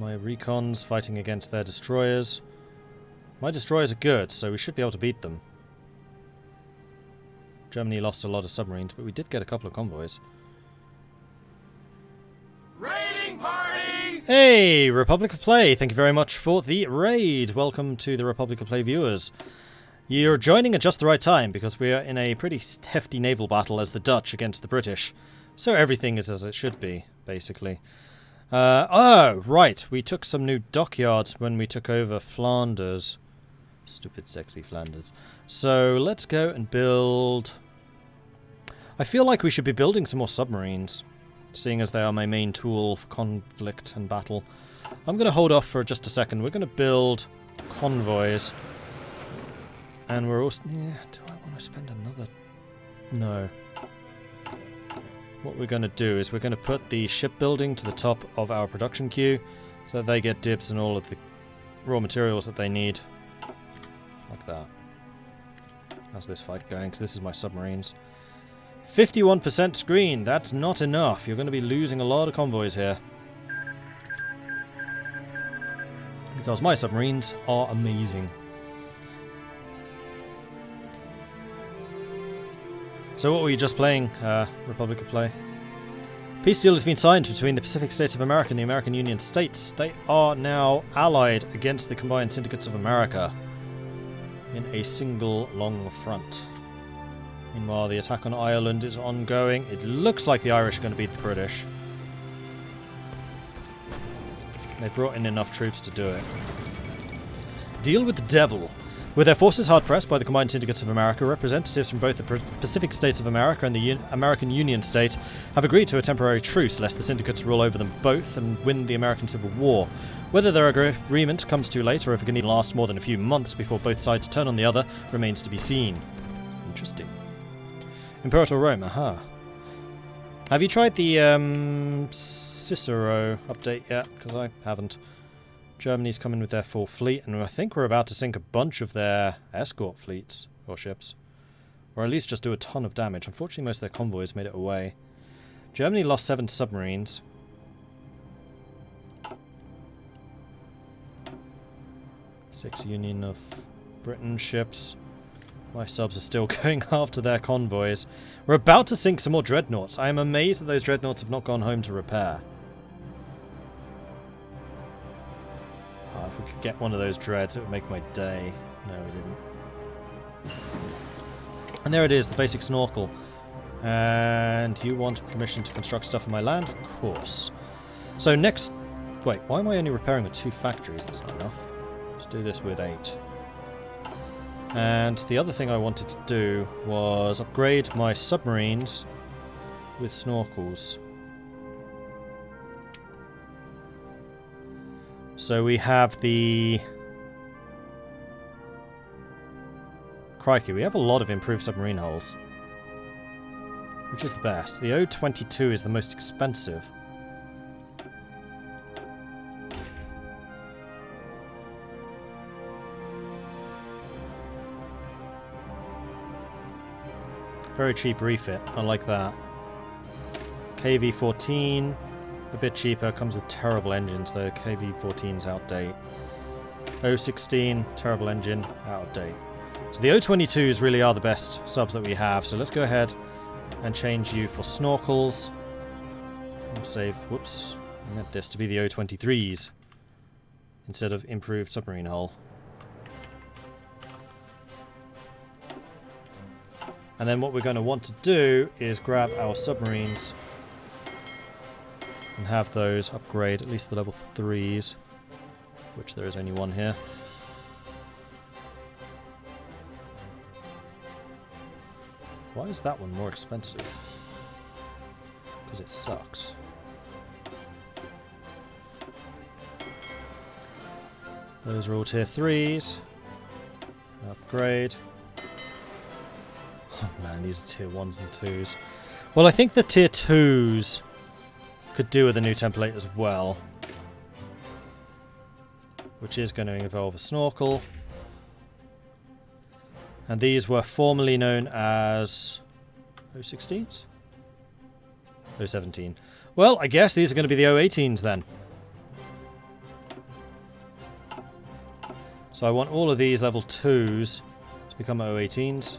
My recons fighting against their destroyers. My destroyers are good, so we should be able to beat them. Germany lost a lot of submarines, but we did get a couple of convoys. Raiding party! Hey, Republic of Play! Thank you very much for the raid. Welcome to the Republic of Play viewers. You're joining at just the right time, because we are in a pretty hefty naval battle as the Dutch against the British. So everything is as it should be, basically. Oh, right. We took some new dockyards when we took over Flanders. Stupid, sexy Flanders. So let's go and build... I feel like we should be building some more submarines, seeing as they are my main tool for conflict and battle. I'm going to hold off for just a second. We're going to build convoys. And we're also... Yeah, do I want to spend another... No. What we're going to do is we're going to put the shipbuilding to the top of our production queue so that they get dibs on all of the raw materials that they need. Like that. How's this fight going? Because this is my submarines. 51% screen. That's not enough. You're going to be losing a lot of convoys here. Because my submarines are amazing. So what were you just playing, Republic of Play? Peace deal has been signed between the Pacific States of America and the American Union States. They are now allied against the combined syndicates of America in a single long front. Meanwhile, the attack on Ireland is ongoing. It looks like the Irish are going to beat the British. They've brought in enough troops to do it. Deal with the devil. With their forces hard-pressed by the combined syndicates of America, representatives from both the Pacific States of America and the American Union State have agreed to a temporary truce lest the syndicates rule over them both and win the American Civil War. Whether their agreement comes too late or if it can even last more than a few months before both sides turn on the other remains to be seen. Interesting. Imperator Rome, aha. Have you tried the Cicero update yet? Because I haven't. Germany's coming with their full fleet, and I think we're about to sink a bunch of their escort fleets, or ships. Or at least just do a ton of damage. Unfortunately, most of their convoys made it away. Germany lost 7 submarines. Six Union of Britain ships. My subs are still going after their convoys. We're about to sink some more dreadnoughts. I am amazed that those dreadnoughts have not gone home to repair. If we could get one of those dreads, it would make my day. No, we didn't. And there it is, the basic snorkel. And you want permission to construct stuff on my land? Of course. So next... Wait, why am I only repairing with 2 factories? That's not enough. Let's do this with 8. And the other thing I wanted to do was upgrade my submarines with snorkels. So we have the... Crikey, we have a lot of improved submarine hulls. Which is the best? The O-22 is the most expensive. Very cheap refit, I like that. KV-14... a bit cheaper, comes with terrible engines though. KV-14's out of date. O-16, terrible engine, out of date. So the O-22s really are the best subs that we have. So let's go ahead and change you for snorkels. I'll save, whoops, I meant this to be the O-23s instead of improved submarine hull. And then what we're going to want to do is grab our submarines and have those upgrade at least the level 3s, which there is only one here. Why is that one more expensive? Because it sucks. Those are all tier 3s. Upgrade. Oh man, these are tier 1s and 2s. Well, I think the tier 2s could do with a new template as well, which is going to involve a snorkel. And these were formerly known as O-16s? O-17. Well, I guess these are going to be the O-18s then. So I want all of these level 2s to become 018s.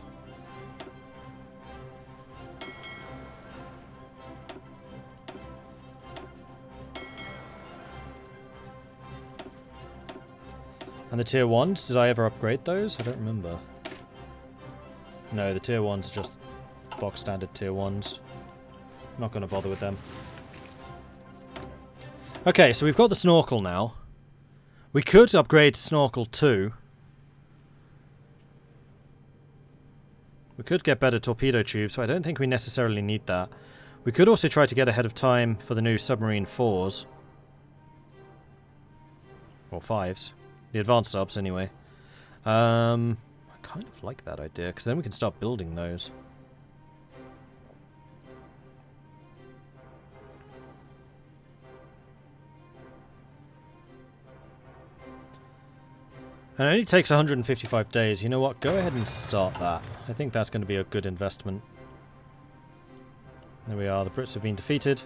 And the tier 1s, did I ever upgrade those? I don't remember. No, the tier 1s are just box standard tier 1s. I'm not going to bother with them. Okay, so we've got the snorkel now. We could upgrade to snorkel 2. We could get better torpedo tubes, but I don't think we necessarily need that. We could also try to get ahead of time for the new submarine 4s. Or 5s. The advanced subs, anyway. I kind of like that idea, because then we can start building those. And it only takes 155 days. You know what? Go ahead and start that. I think that's going to be a good investment. There we are. The Brits have been defeated.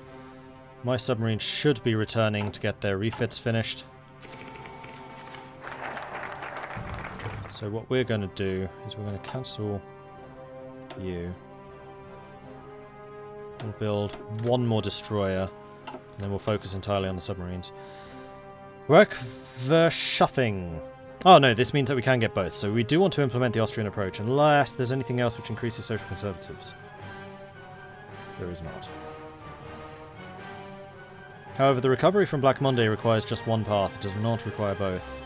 My submarine should be returning to get their refits finished. So what we're going to do is we're going to cancel you. We'll build one more destroyer, and then we'll focus entirely on the submarines. Werkschaffing. Oh no, this means that we can get both. So we do want to implement the Austrian approach, unless there's anything else which increases social conservatives. There is not. However, the recovery from Black Monday requires just one path. It does not require both.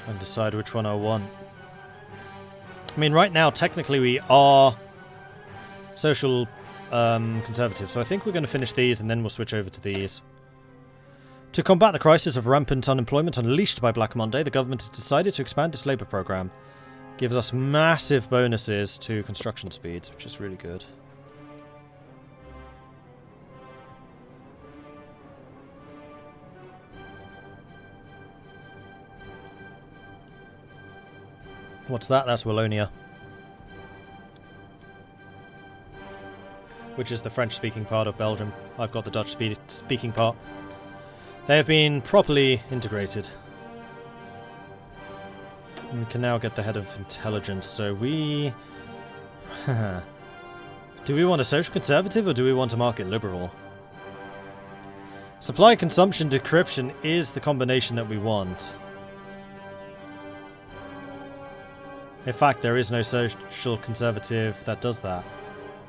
And decide which one I want. I mean, right now, technically, we are social conservative, so I think we're going to finish these and then we'll switch over to these. To combat the crisis of rampant unemployment unleashed by Black Monday, the government has decided to expand its labour programme. Gives us massive bonuses to construction speeds, which is really good. What's that? That's Wallonia. Which is the French-speaking part of Belgium. I've got the Dutch-speaking part. They have been properly integrated. And we can now get the head of intelligence, so we... Do we want a social conservative or do we want a market liberal? Supply consumption decryption is the combination that we want. In fact, there is no social conservative that does that.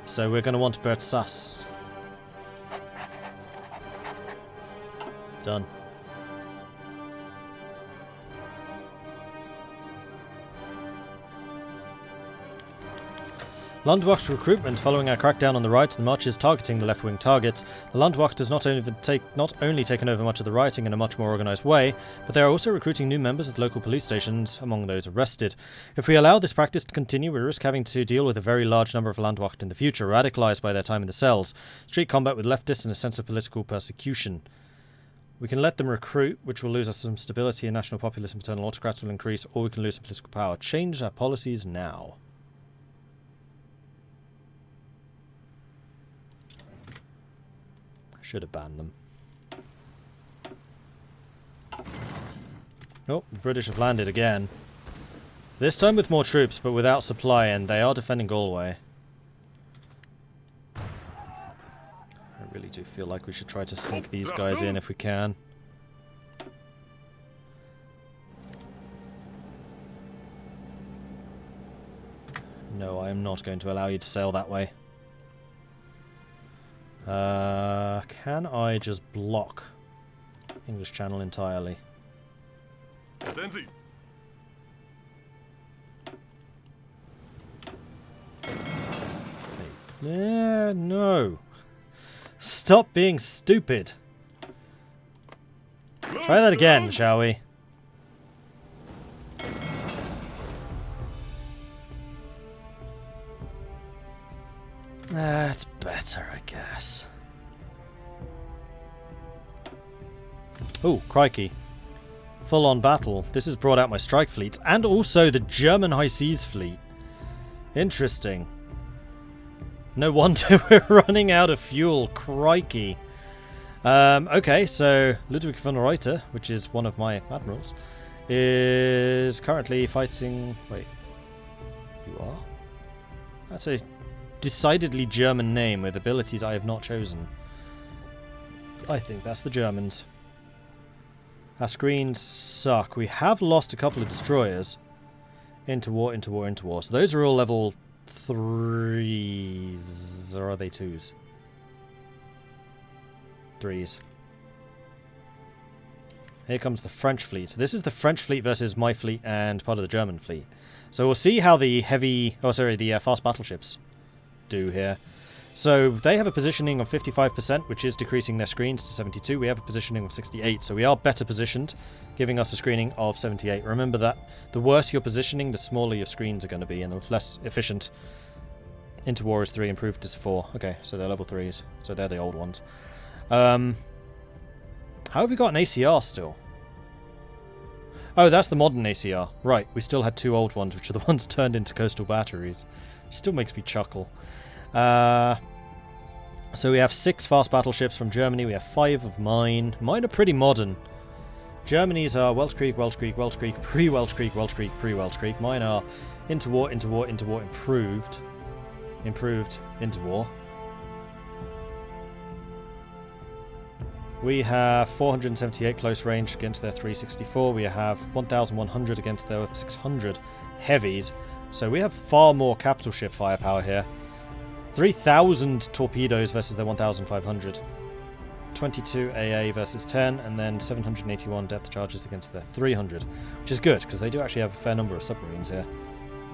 So we're going to want Bert Sass. Done. Landwacht recruitment. Following our crackdown on the right, the march is targeting the left-wing targets. The Landwacht has not only taken over much of the rioting in a much more organised way, but they are also recruiting new members at local police stations among those arrested. If we allow this practice to continue, we risk having to deal with a very large number of Landwacht in the future, radicalised by their time in the cells, street combat with leftists and a sense of political persecution. We can let them recruit, which will lose us some stability, and national populism, paternal autocrats will increase, or we can lose some political power. Change our policies now. Should have banned them. Oh, the British have landed again. This time with more troops, but without supply, and they are defending Galway. I really do feel like we should try to sneak these guys in if we can. No, I am not going to allow you to sail that way. Can I just block English Channel entirely? Yeah, no. Stop being stupid. Try that again, shall we? That's better, I guess. Oh, crikey. Full-on battle. This has brought out my strike fleets and also the German high seas fleet. Interesting. No wonder we're running out of fuel. Crikey. Okay, so Ludwig von Reuter, which is one of my admirals, is currently fighting... Wait. You are? That's a decidedly German name with abilities I have not chosen. I think that's the Germans. Our screens suck. We have lost a couple of destroyers. Into war, into war, into war. So those are all level 3s. Or are they 2s? 3s. Here comes the French fleet. So this is the French fleet versus my fleet and part of the German fleet. So we'll see how the the fast battleships do here. So they have a positioning of 55%, which is decreasing their screens to 72. We have a positioning of 68, so we are better positioned, giving us a screening of 78. Remember that the worse your positioning, the smaller your screens are going to be, and the less efficient. Into war is 3, improved is 4. Okay, so they're level 3s, so they're the old ones. How have we got an ACR still? Oh, that's the modern ACR. Right, we still had 2 old ones, which are the ones turned into coastal batteries. Still makes me chuckle. So we have 6 fast battleships from Germany. We have 5 of mine. Mine are pretty modern. Germany's are Welsh Creek, Welsh Creek, Welsh Creek, pre-Welsh Creek, Welsh Creek, pre-Welsh Creek. Mine are into war, into war, into war, improved. Improved, into war. We have 478 close range against their 364. We have 1,100 against their 600 heavies. So we have far more capital ship firepower here. 3,000 torpedoes versus their 1,500. 22 AA versus 10, and then 781 depth charges against their 300, which is good, because they do actually have a fair number of submarines here.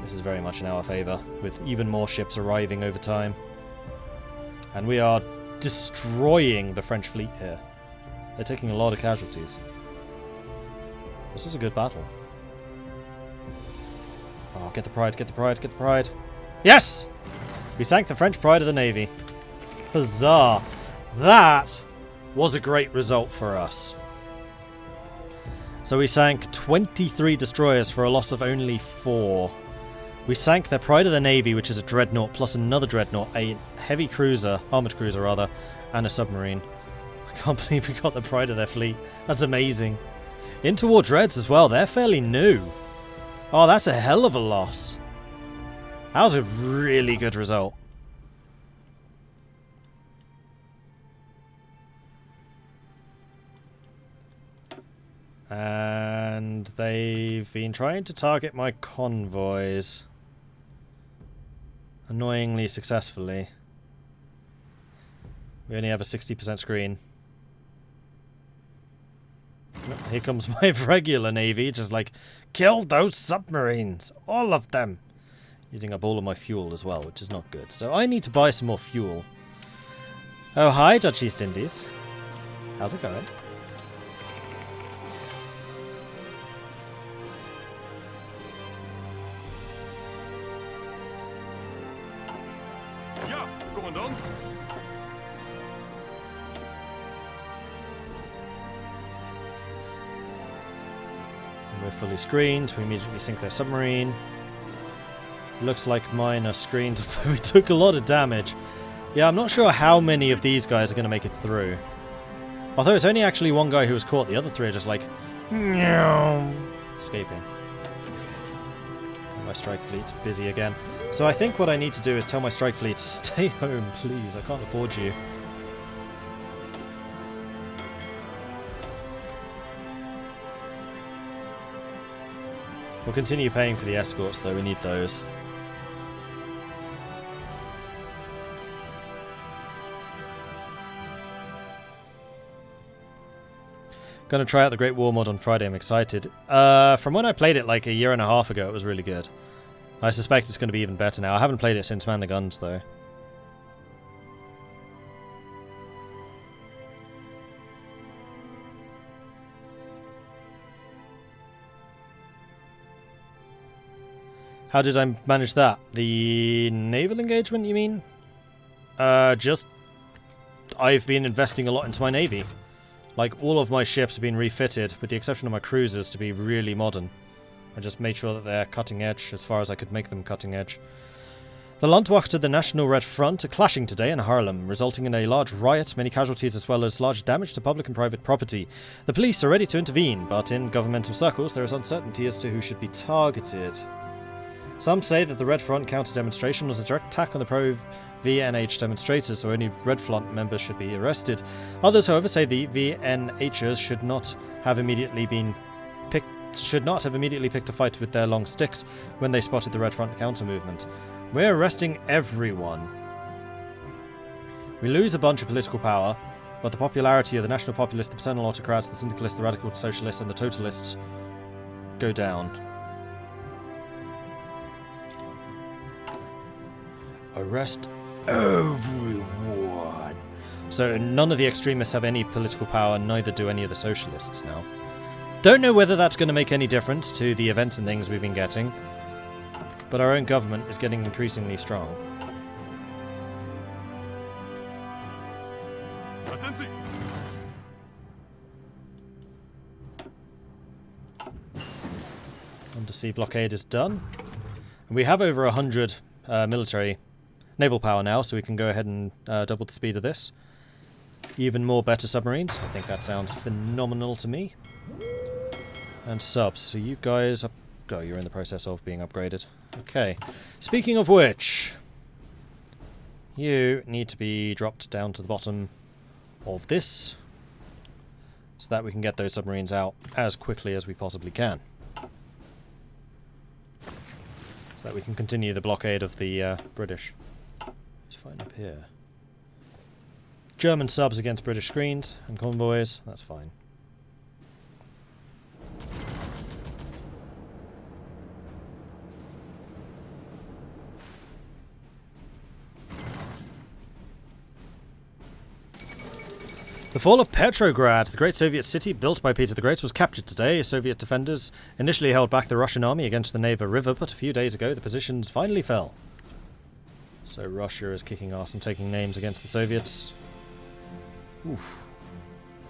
This is very much in our favour, with even more ships arriving over time. And we are destroying the French fleet here. They're taking a lot of casualties. This is a good battle. Oh, get the pride, get the pride, get the pride. Yes! We sank the French pride of the Navy. Huzzah! That was a great result for us. So we sank 23 destroyers for a loss of only 4. We sank their pride of the Navy, which is a dreadnought, plus another dreadnought, a heavy cruiser, armoured cruiser rather, and a submarine. I can't believe we got the pride of their fleet. That's amazing. Interwar dreads as well, they're fairly new. Oh, that's a hell of a loss. That was a really good result. And they've been trying to target my convoys. Annoyingly successfully. We only have a 60% screen. Here comes my regular navy, just like, kill those submarines! All of them! Using up all of my fuel as well, which is not good. So I need to buy some more fuel. Oh, hi, Dutch East Indies. How's it going? Ja, commandant. We're fully screened. We immediately sink their submarine. Looks like mine are screened, although we took a lot of damage. Yeah, I'm not sure how many of these guys are going to make it through. Although it's only actually one guy who was caught. The other 3 are just like... escaping. And my strike fleet's busy again. So I think what I need to do is tell my strike fleet, stay home, please. I can't afford you. We'll continue paying for the escorts, though. We need those. Gonna try out the Great War mod on Friday. I'm excited. From when I played it like a year and a half ago, it was really good. I suspect it's going to be even better now. I haven't played it since Man the Guns, though. How did I manage that? The naval engagement, you mean? I've been investing a lot into my navy. Like, all of my ships have been refitted, with the exception of my cruisers, to be really modern. I just made sure that they're cutting edge, as far as I could make them cutting edge. The Landwacht and the National Red Front are clashing today in Haarlem, resulting in a large riot, many casualties, as well as large damage to public and private property. The police are ready to intervene, but in governmental circles there is uncertainty as to who should be targeted. Some say that the Red Front counter-demonstration was a direct attack on the pro-VNH demonstrators, so only Red Front members should be arrested. Others, however, say the VNHers should not have immediately picked a fight with their long sticks when they spotted the Red Front counter-movement. We're arresting everyone. We lose a bunch of political power, but the popularity of the National Populists, the Paternal Autocrats, the Syndicalists, the Radical Socialists, and the Totalists go down. Arrest everyone. So none of the extremists have any political power, neither do any of the socialists now. Don't know whether that's going to make any difference to the events and things we've been getting, but our own government is getting increasingly strong. Undersea blockade is done. And we have over 100 naval power now, so we can go ahead and double the speed of this. Even more better submarines. I think that sounds phenomenal to me. And subs. So you guys are... Oh, you're in the process of being upgraded. Okay. Speaking of which, you need to be dropped down to the bottom of this, so that we can get those submarines out as quickly as we possibly can. So that we can continue the blockade of the British. Let's find up here. German subs against British screens and convoys. That's fine. The fall of Petrograd, the great Soviet city built by Peter the Great, was captured today. Soviet defenders initially held back the Russian army against the Neva River, but a few days ago the positions finally fell. So Russia is kicking ass and taking names against the Soviets. Oof.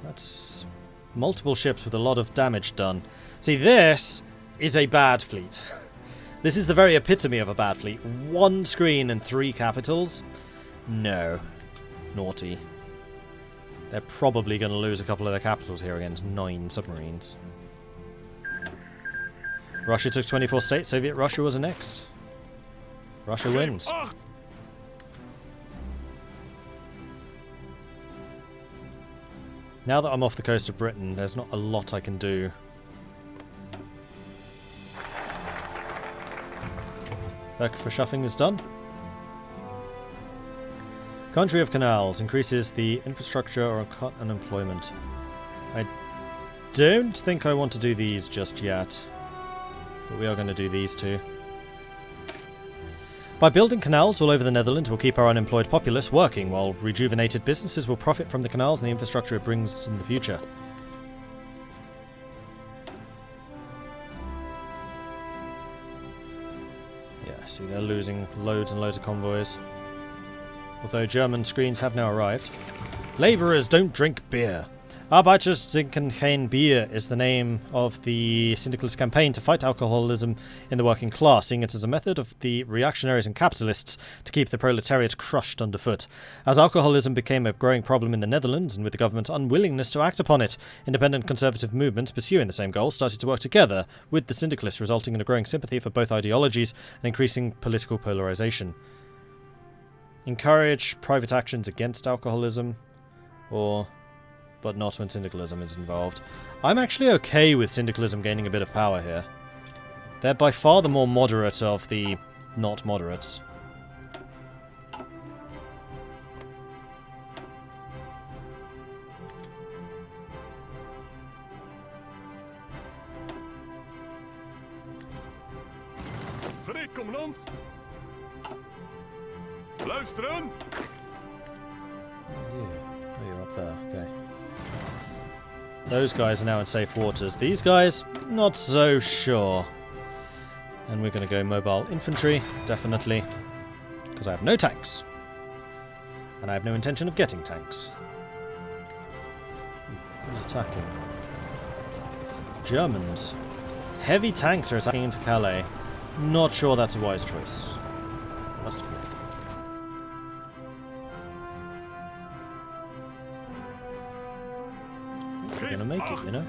That's multiple ships with a lot of damage done. See, this is a bad fleet. This is the very epitome of a bad fleet. 1 screen and 3 capitals? No. Naughty. They're probably going to lose a couple of their capitals here against 9 submarines. Russia took 24 states. Soviet Russia was annexed. Russia wins. Now that I'm off the coast of Britain, there's not a lot I can do. Work for shuffling is done. Country of canals increases the infrastructure or cut unemployment. I don't think I want to do these just yet, but we are going to do these two. By building canals all over the Netherlands, we'll keep our unemployed populace working, while rejuvenated businesses will profit from the canals and the infrastructure it brings in the future. Yeah, see, they're losing loads and loads of convoys. Although German screens have now arrived. Labourers don't drink beer. Arbeiters trinken geen Bier is the name of the syndicalist campaign to fight alcoholism in the working class, seeing it as a method of the reactionaries and capitalists to keep the proletariat crushed underfoot. As alcoholism became a growing problem in the Netherlands, and with the government's unwillingness to act upon it, independent conservative movements pursuing the same goal started to work together with the syndicalists, resulting in a growing sympathy for both ideologies and increasing political polarization. Encourage private actions against alcoholism, but not when syndicalism is involved. I'm actually okay with syndicalism gaining a bit of power here. They're by far the more moderate of the not moderates. Gereed, commandant. Luisteren. Oh, you're up there. Okay. Those guys are now in safe waters. These guys, not so sure. And we're going to go mobile infantry, definitely, because I have no tanks. And I have no intention of getting tanks. Who's attacking? Germans. Heavy tanks are attacking into Calais. Not sure that's a wise choice. Must have been. We're gonna make it, you know?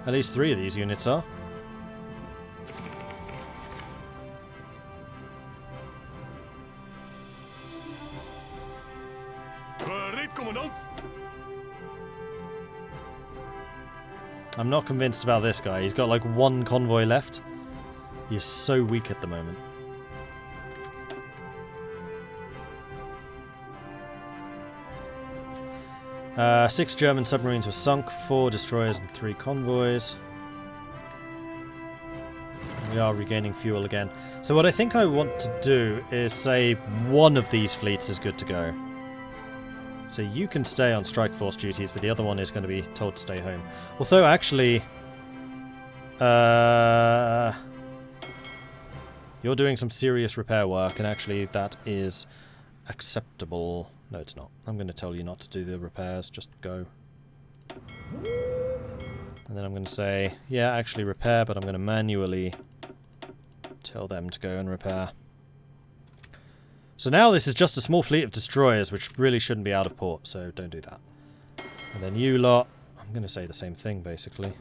At least 3 of these units are. Gereed, commandant. I'm not convinced about this guy. He's got like 1 convoy left. He's so weak at the moment. Six German submarines were sunk, 4 destroyers and 3 convoys. We are regaining fuel again. So what I think I want to do is say one of these fleets is good to go. So you can stay on strike force duties, but the other one is going to be told to stay home. Although actually, you're doing some serious repair work, and actually that is acceptable. No, it's not. I'm going to tell you not to do the repairs, just go. And then I'm going to say, yeah, actually repair, but I'm going to manually tell them to go and repair. So now this is just a small fleet of destroyers, which really shouldn't be out of port, so don't do that. And then you lot, I'm going to say the same thing, basically.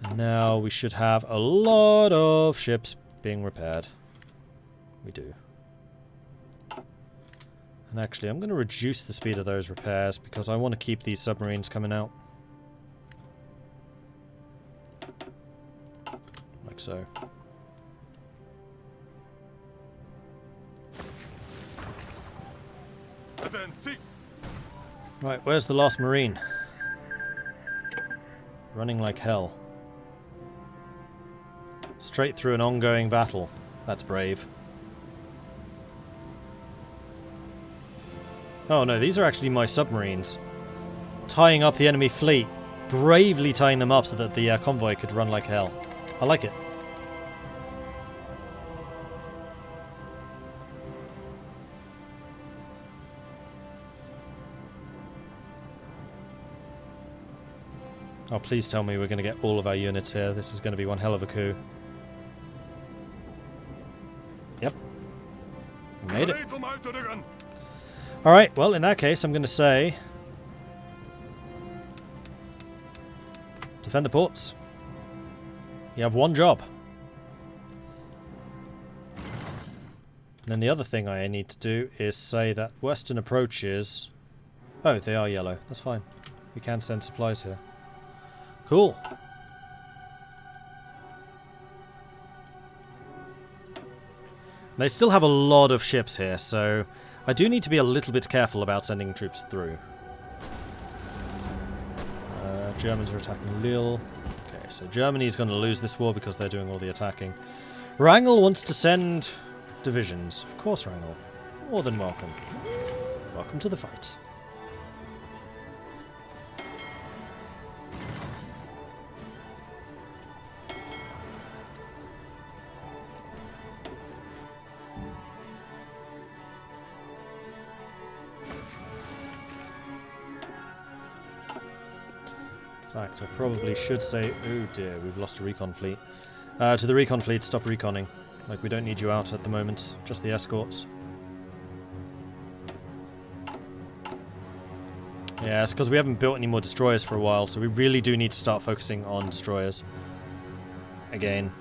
And now we should have a lot of ships being repaired. We do. And actually, I'm going to reduce the speed of those repairs because I want to keep these submarines coming out. Like so. Right, where's the last marine? Running like hell. Straight through an ongoing battle. That's brave. Oh no, these are actually my submarines. Tying up the enemy fleet. Bravely tying them up so that the convoy could run like hell. I like it. Oh, please tell me we're going to get all of our units here. This is going to be one hell of a coup. Yep. We made it. Alright, well, in that case, I'm going to say... defend the ports. You have one job. And then the other thing I need to do is say that western approaches... oh, they are yellow. That's fine. We can send supplies here. Cool. They still have a lot of ships here, so... I do need to be a little bit careful about sending troops through. Germans are attacking Lille. Okay, so Germany is going to lose this war because they're doing all the attacking. Wrangel wants to send divisions. Of course, Wrangel. More than welcome. Welcome to the fight. In fact, I probably should say... oh dear, we've lost a recon fleet. To the recon fleet, stop reconning. Like, we don't need you out at the moment. Just the escorts. Yeah, it's because we haven't built any more destroyers for a while, so we really do need to start focusing on destroyers. Again.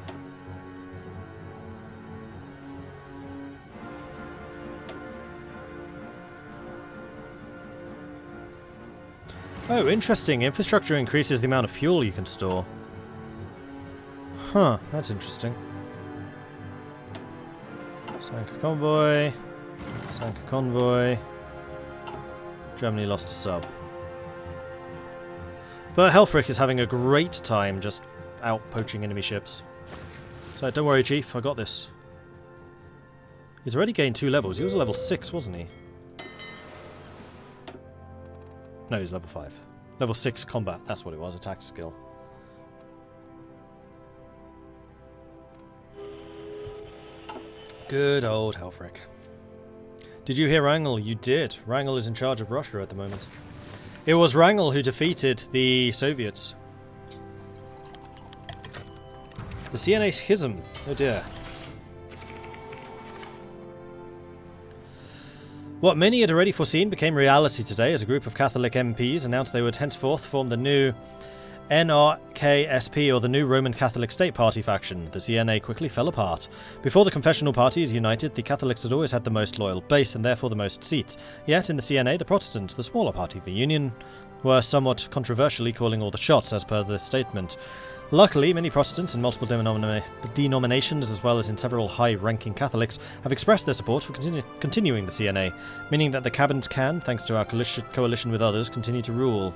Oh, interesting. Infrastructure increases the amount of fuel you can store. Huh, that's interesting. Sank a convoy. Sank a convoy. Germany lost a sub. But Helfrich is having a great time just out poaching enemy ships. So don't worry, Chief, I got this. He's already gained 2 levels. He was a level 6, wasn't he? No, he's level 5. Level 6 combat, that's what it was, attack skill. Good old Helfrich. Did you hear Wrangel? You did. Wrangel is in charge of Russia at the moment. It was Wrangel who defeated the Soviets. The CNA schism. Oh dear. What many had already foreseen became reality today as a group of Catholic MPs announced they would henceforth form the new NRKSP, or the new Roman Catholic State Party faction. The CNA quickly fell apart. Before the confessional parties united, the Catholics had always had the most loyal base and therefore the most seats. Yet in the CNA, the Protestants, the smaller party, the Union, were somewhat controversially calling all the shots, as per the statement. Luckily, many Protestants in multiple denominations, as well as in several high-ranking Catholics, have expressed their support for continuing the CNA, meaning that the cabins can, thanks to our coalition with others, continue to rule.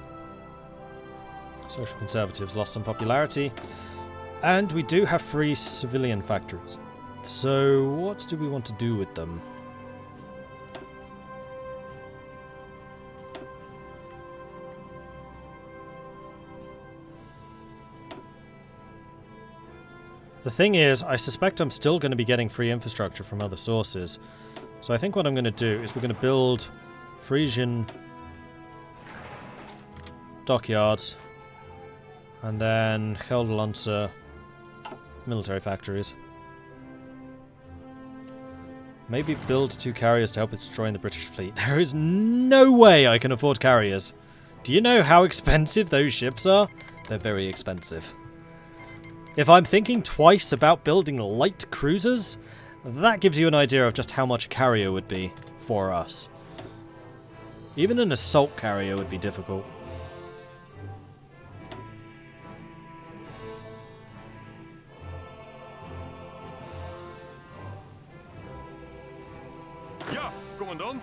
Social Conservatives lost some popularity, and we do have free civilian factories. So what do we want to do with them? The thing is, I suspect I'm still going to be getting free infrastructure from other sources. So I think what I'm going to do is we're going to build Frisian dockyards and then Gelderlandse military factories. Maybe build 2 carriers to help with destroying the British fleet. There is no way I can afford carriers. Do you know how expensive those ships are? They're very expensive. If I'm thinking twice about building light cruisers, that gives you an idea of just how much a carrier would be for us. Even an assault carrier would be difficult. Ja, commandant.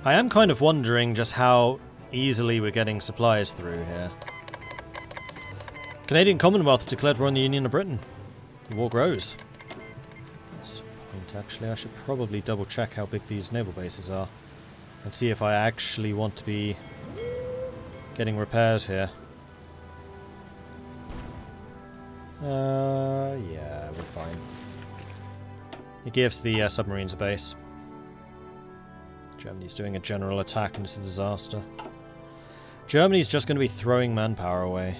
I am kind of wondering just how easily we're getting supplies through here. Canadian Commonwealth declared war on the Union of Britain. The war grows. That's a point, actually. I should probably double check how big these naval bases are and see if I actually want to be getting repairs here. Yeah, we're fine. It gives the submarines a base. Germany's doing a general attack and it's a disaster. Germany's just going to be throwing manpower away.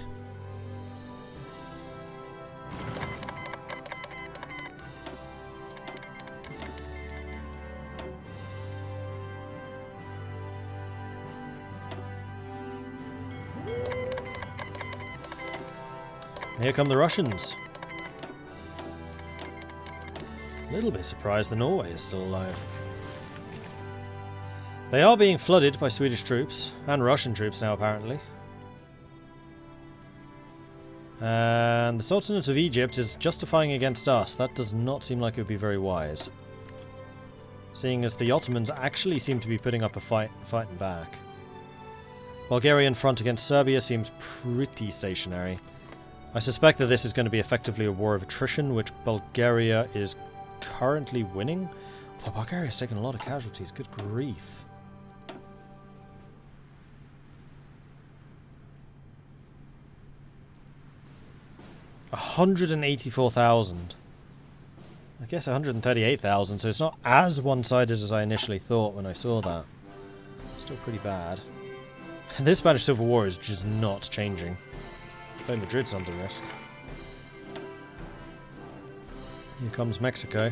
Here come the Russians. A little bit surprised that Norway is still alive. They are being flooded by Swedish troops, and Russian troops now apparently. And the Sultanate of Egypt is justifying against us. That does not seem like it would be very wise. Seeing as the Ottomans actually seem to be putting up a fighting back. Bulgarian front against Serbia seems pretty stationary. I suspect that this is going to be effectively a war of attrition, which Bulgaria is currently winning. Although Bulgaria has taken a lot of casualties, good grief. $184,000. I guess 138,000, so it's not as one-sided as I initially thought when I saw that. Still pretty bad. And this Spanish Civil War is just not changing. Madrid's under risk. Here comes Mexico.